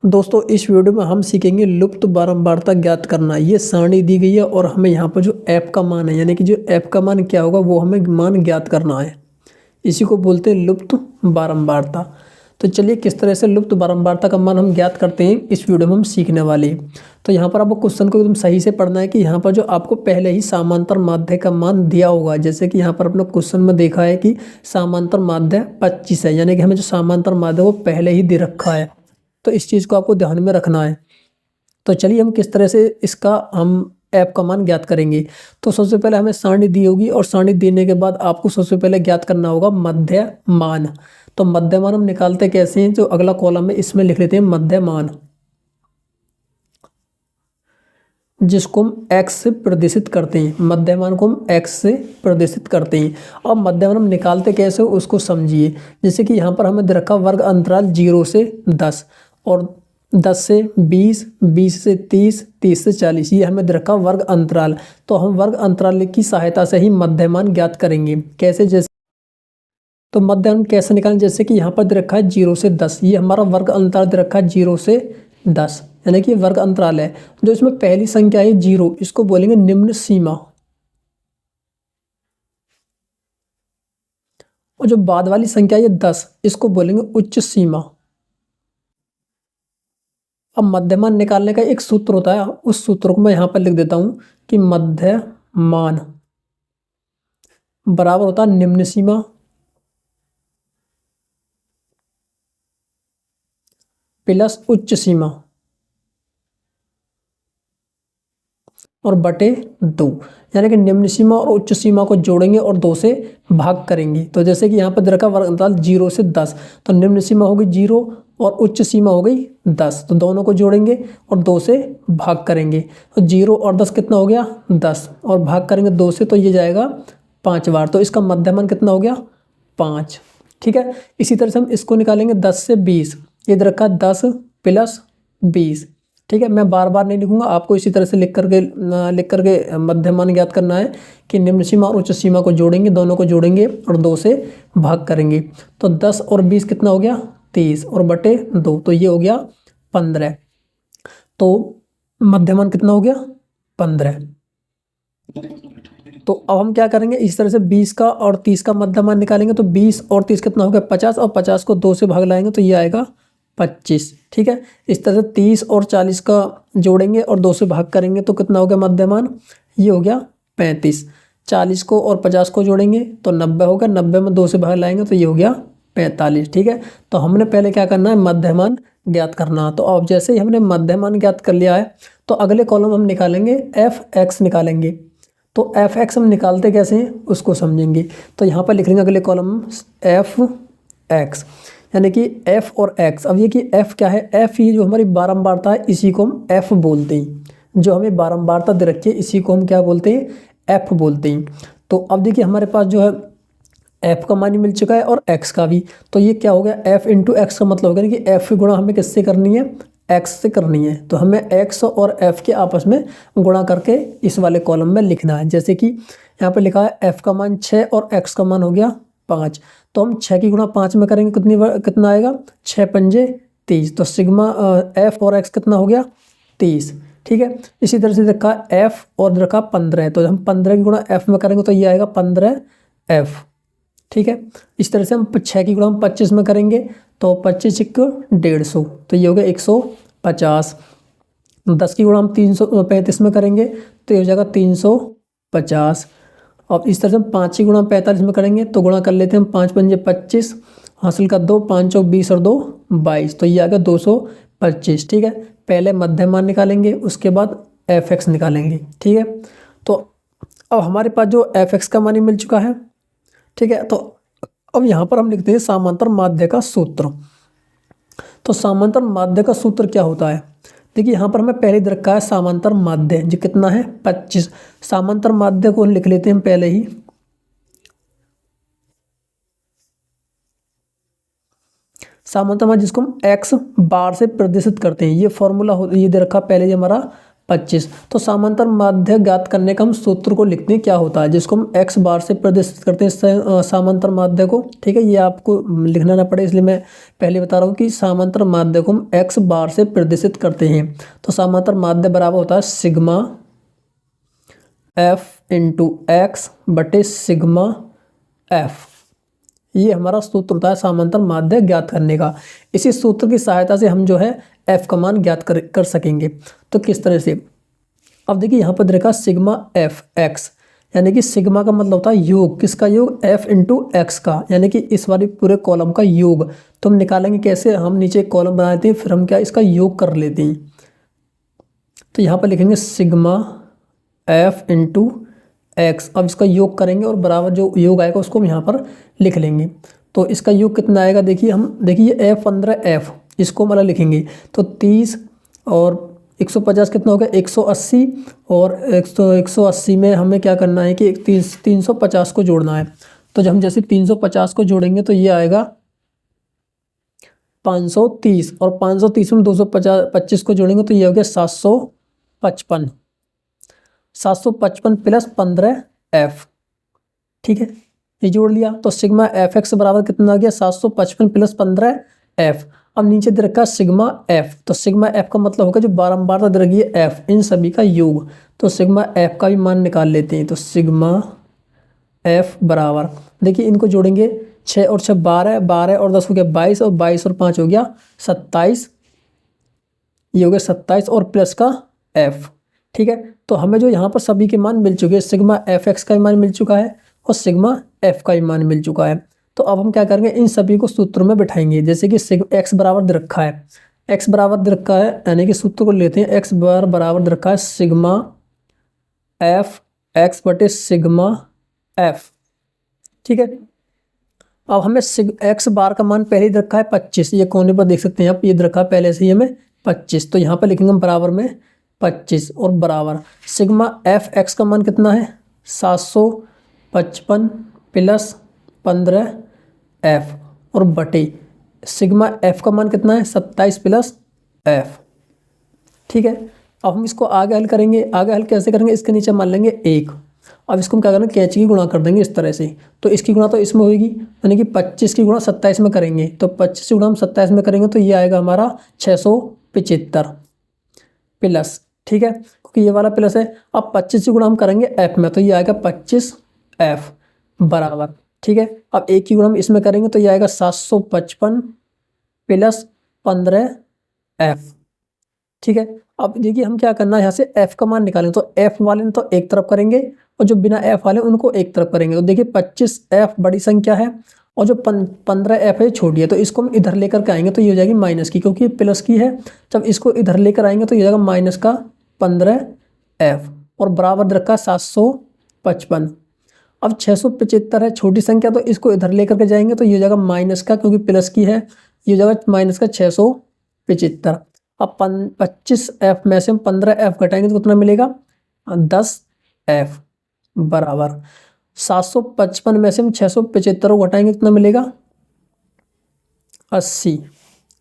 दोस्तों इस वीडियो में हम सीखेंगे लुप्त बारंबारता ज्ञात करना। ये सारणी दी गई है और हमें यहाँ पर जो ऐप का मान है यानी कि जो ऐप का मान क्या होगा वो हमें मान ज्ञात करना है। इसी को बोलते हैं लुप्त बारंबारता। तो चलिए किस तरह से लुप्त बारंबारता का मान हम ज्ञात करते हैं इस वीडियो में हम सीखने वाले हैं। तो यहाँ पर आपको क्वेश्चन को एकदम सही से पढ़ना है कि यहाँ पर जो आपको पहले ही समांतर माध्य का मान दिया होगा। जैसे कि यहाँ पर अपने क्वेश्चन में देखा है कि समांतर माध्य 25 है, यानी कि हमें जो समांतर माध्य वो पहले ही दे रखा है। तो इस चीज़ को आपको ध्यान में रखना है। तो चलिए हम किस तरह से इसका हम ऐप का मान ज्ञात करेंगे। तो सबसे पहले हमें सारणी दी होगी और सारणी देने के बाद आपको सबसे पहले ज्ञात करना होगा मध्यमान। तो मध्यमान हम निकालते कैसे हैं, जो अगला कॉलम है इसमें लिख लेते हैं मध्यमान, जिसको हम x से प्रदर्शित करते हैं। मध्यमान को हम x से प्रदर्शित करते हैं। अब मध्यमान हम निकालते कैसे उसको समझिए। जैसे कि यहाँ पर हमें दे रखा वर्ग अंतराल 0 से 10 और 10 से 20, 20 से 30, 30 से 40, ये हमें दे रखा वर्ग अंतराल। तो हम वर्ग अंतराल की सहायता से ही मध्यमान ज्ञात करेंगे। कैसे, जैसे तो मध्यमान कैसे निकालें। जैसे कि यहाँ पर दे रखा है 0 से 10, ये हमारा वर्ग अंतराल दे रखा है 0 से 10, यानी कि वर्ग अंतराल है। जो इसमें पहली संख्या है 0, इसको बोलेंगे निम्न सीमा, और जो बाद वाली संख्या है 10, इसको बोलेंगे उच्च सीमा। अब मध्यमान निकालने का एक सूत्र होता है, उस सूत्र को मैं यहाँ पर लिख देता हूँ कि मध्यमान बराबर होता है निम्न सीमा प्लस उच्च सीमा और बटे 2, यानी कि निम्न सीमा और उच्च सीमा को जोड़ेंगे और 2 से भाग करेंगे। तो जैसे कि यहाँ पर दे रखा वर्ग अंतराल 0 से 10, तो निम्न सीमा होगी 0 और उच्च सीमा हो गई 10, तो दोनों को जोड़ेंगे और 2 से भाग करेंगे। तो 0 और 10 कितना हो गया 10, और भाग करेंगे 2 से, तो ये जाएगा 5 बार। तो इसका मध्यमान कितना हो गया 5। ठीक है, इसी तरह से हम इसको निकालेंगे 10 से 20, ये दे रखा 10 प्लस 20। ठीक है, मैं बार बार नहीं लिखूंगा, आपको इसी तरह से लिख करके मध्यमान ज्ञात करना है कि निम्न सीमा और उच्च सीमा को जोड़ेंगे, दोनों को जोड़ेंगे और 2 से भाग करेंगे। तो 10 और 20 कितना हो गया 30 और बटे 2, तो ये हो गया 15। तो मध्यमान कितना हो गया 15। तो अब हम क्या करेंगे, इस तरह से 20 का और 30 का मध्यमान निकालेंगे। तो 20 और 30 कितना हो गया 50, और 50 को 2 से भाग लाएंगे तो ये आएगा 25। ठीक है, इस तरह से 30 और 40 का जोड़ेंगे और 2 से भाग करेंगे तो कितना हो गया मध्यमान, ये हो गया 35। 40 को और 50 को जोड़ेंगे तो 90 होगा, 90 में 2 से भाग लाएंगे तो ये हो गया 45। ठीक है, तो हमने पहले क्या करना है मध्यमान ज्ञात करना। तो अब जैसे ही हमने मध्यमान ज्ञात कर लिया है तो अगले कॉलम हम निकालेंगे f(x) निकालेंगे। तो f(x) हम निकालते कैसे हैं उसको समझेंगे। तो यहाँ पर लिख लेंगे अगले कॉलम f(x), यानी कि f और x। अब ये कि f क्या है, f ये जो हमारी बारंबारता है इसी को हम f बोलते हैं। जो हमें बारंबारता दे रखी है इसी को हम क्या बोलते हैं, f बोलते हैं। तो अब देखिए हमारे पास जो है f का मान मिल चुका है और x का भी। तो ये क्या हो गया f इंटू एक्स का मतलब हो गया कि f की गुणा हमें किससे करनी है, x से करनी है। तो हमें x और f के आपस में गुणा करके इस वाले कॉलम में लिखना है। जैसे कि यहाँ पे लिखा है f का मान 6 और x का मान हो गया 5। तो हम 6 की गुणा 5 में करेंगे, कितना आएगा 6 पंजे 30। तो सिग्मा f और x कितना हो गया 30। ठीक है, इसी तरह से रखा f और रखा 15, तो हम 15 की गुणा f में करेंगे तो ये आएगा 15f। ठीक है, इस तरह से हम 6 की गुणा हम 25 में करेंगे तो 25 × 150, तो ये हो गया 150। 10 की गुणा हम 335 में करेंगे तो ये हो जाएगा 350। और इस तरह से हम 5 की गुणा 45 में करेंगे तो गुणा कर लेते हैं हम, 5 पंजे 25, हासिल का 2, 5 चौक 20 और 2 22, तो ये आ गया 225। ठीक है, पहले मध्यमान निकालेंगे उसके बाद f(x) निकालेंगे। ठीक है, तो अब हमारे पास जो f(x) का मान मिल चुका है। ठीक है, तो अब यहाँ पर हम लिखते हैं समांतर माध्य का सूत्र। तो समांतर माध्य का सूत्र क्या होता है, देखिए यहाँ पर हमें पहले दे रखा है समांतर माध्य जो कितना है 25। समांतर माध्य को लिख लेते हैं हम पहले ही। समांतर माध्य जिसको हम x बार से प्रदर्शित करते हैं, ये फॉर्मूला ये दे रखा पहले ही हमारा 25। तो समांतर माध्य ज्ञात करने का हम सूत्र को लिखते हैं, क्या होता है, जिसको हम x बार से प्रदर्शित करते हैं समांतर माध्य को। ठीक है, ये आपको लिखना ना पड़े इसलिए मैं पहले बता रहा हूँ कि समांतर माध्य को हम x बार से प्रदर्शित करते हैं। तो समांतर माध्य बराबर होता है सिग्मा f इंटू एक्स बटे सिग्मा f। ये हमारा सूत्र होता है समांतर माध्य ज्ञात करने का। इसी सूत्र की सहायता से हम जो है f का मान ज्ञात कर सकेंगे। तो किस तरह से, अब देखिए यहाँ पर देखा सिग्मा एफ एक्स, यानी कि सिग्मा का मतलब होता है योग, किसका योग, f इंटू एक्स का, यानी कि इस वाली पूरे कॉलम का योग। तो हम निकालेंगे कैसे, हम नीचे एक कॉलम बना देते हैं, फिर हम क्या इसका योग कर लेते हैं। तो यहाँ पर लिखेंगे सिग्मा f इंटू एक्स, अब इसका योग करेंगे और बराबर जो योग आएगा उसको हम यहाँ पर लिख लेंगे। तो इसका योग कितना आएगा, देखिए हम देखिए f 15 इसको मतलब लिखेंगे तो 30 और 150 कितना हो गया 180, और 180 में हमें क्या करना है कि 350 को जोड़ना है। तो जब हम जैसे 350 को जोड़ेंगे तो ये आएगा 530, और 530 में 225 को जोड़ेंगे तो ये हो गया 755। 755 प्लस 15f, ठीक है, ये जोड़ लिया। तो सिग्मा एफ एक्स बराबर कितना आ गया 755 प्लस 15f। अब नीचे दे रखा सिग्मा f, तो सिग्मा f का मतलब होगा जो बारंबार दे रखी है f, इन सभी का योग। तो सिग्मा f का भी मान निकाल लेते हैं। तो सिग्मा f बराबर, देखिए इनको जोड़ेंगे 6 और 6 12, 12 और 10 हो गया 22, और 22 और 5 हो गया 27, ये हो गया 27 और प्लस का f। ठीक है, तो हमें जो यहाँ पर सभी के मान मिल चुके हैं, सिग्मा एफ एक्स का भी मान मिल चुका है और सिग्मा एफ का भी मान मिल चुका है। तो अब हम क्या करेंगे, इन सभी को सूत्र में बैठाएंगे। जैसे कि एक्स बराबर दे रखा है, एक्स बराबर दे रखा है, यानी कि सूत्र को लेते हैं, एक्स बराबर दे रखा है सिग्मा एफ एक्स बटे सिग्मा एफ। ठीक है, अब हमें एक्स बार का मान पहले ही दे रखा है 25, ये कोने पर देख सकते हैं आप, ये दे रखा है पहले से ही हमें 25। तो यहाँ पर लिखेंगे हम बराबर में 25 और बराबर सिग्मा एफ एक्स का मान कितना है 755 प्लस 15f, और बटे सिग्मा एफ का मान कितना है 27 प्लस f। ठीक है, अब हम इसको आगे हल करेंगे। आगे हल कैसे करेंगे, इसके नीचे मान लेंगे 1। अब इसको हम क्या करेंगे, कैंची की गुणा कर देंगे इस तरह से। तो इसकी गुणा तो इसमें होगी, यानी कि 25 की गुणा 27 में करेंगे, तो 25 की गुणा हम 27 में करेंगे तो ये आएगा हमारा 675 प्लस, ठीक है, क्योंकि ये वाला प्लस है। अब 25 की गुणा हम करेंगे f में, तो ये आएगा 25f बराबर, ठीक है। अब एक की गुणा हम इसमें करेंगे तो ये आएगा 755 प्लस 15f, ठीक है। अब देखिए हम क्या करना है, यहाँ से f का मान निकालेंगे। तो f वाले तो एक तरफ करेंगे और जो बिना f वाले उनको एक तरफ करेंगे। तो देखिए 25f बड़ी संख्या है और जो 15f है छोटी है, तो इसको हम इधर लेकर के आएंगे तो ये हो जाएगी माइनस की, क्योंकि प्लस की है। जब इसको इधर लेकर आएंगे तो ये हो जाएगा माइनस का 15f और बराबर रखा 755। अब 675 है छोटी संख्या, तो इसको इधर लेकर के जाएंगे तो ये हो जाएगा माइनस का, क्योंकि प्लस की है, ये हो जाएगा माइनस का 675। अब 25f में से हम 15f घटाएंगे तो कितना मिलेगा 10f बराबर 755 में से हम 675 को घटाएंगे कितना मिलेगा 80।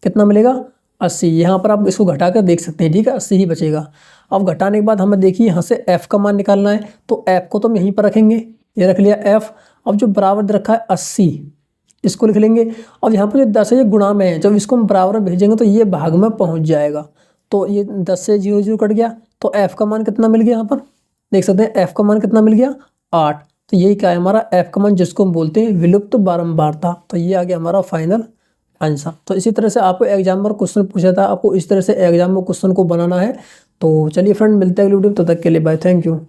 कितना मिलेगा 80। यहाँ पर आप इसको घटा कर देख सकते हैं, ठीक है, 80 ही बचेगा। अब घटाने के बाद हमें देखिए यहाँ से f का मान निकालना है, तो f को तो हम यहीं पर रखेंगे, ये रख लिया f। अब जो बराबर दे रखा है 80, इसको लिख लेंगे। अब यहाँ पर जो 10 है ये गुणा में है, जब इसको हम बराबर में भेजेंगे तो ये भाग में पहुँच जाएगा। तो ये 10 से 0 0 कट गया, तो f का मान कितना मिल गया, यहाँ पर देख सकते हैं f का मान कितना मिल गया 8। तो यही क्या है हमारा f का मान, जिसको हम बोलते हैं विलुप्त बारंबारता। तो ये आ गया हमारा फाइनल आंसर। तो इसी तरह से आपको एग्जाम में क्वेश्चन पूछा था, आपको इस तरह से एग्जाम में क्वेश्चन को बनाना है। तो चलिए फ्रेंड, मिलते हैं अगली वीडियो में, तब तक के लिए बाय, थैंक यू।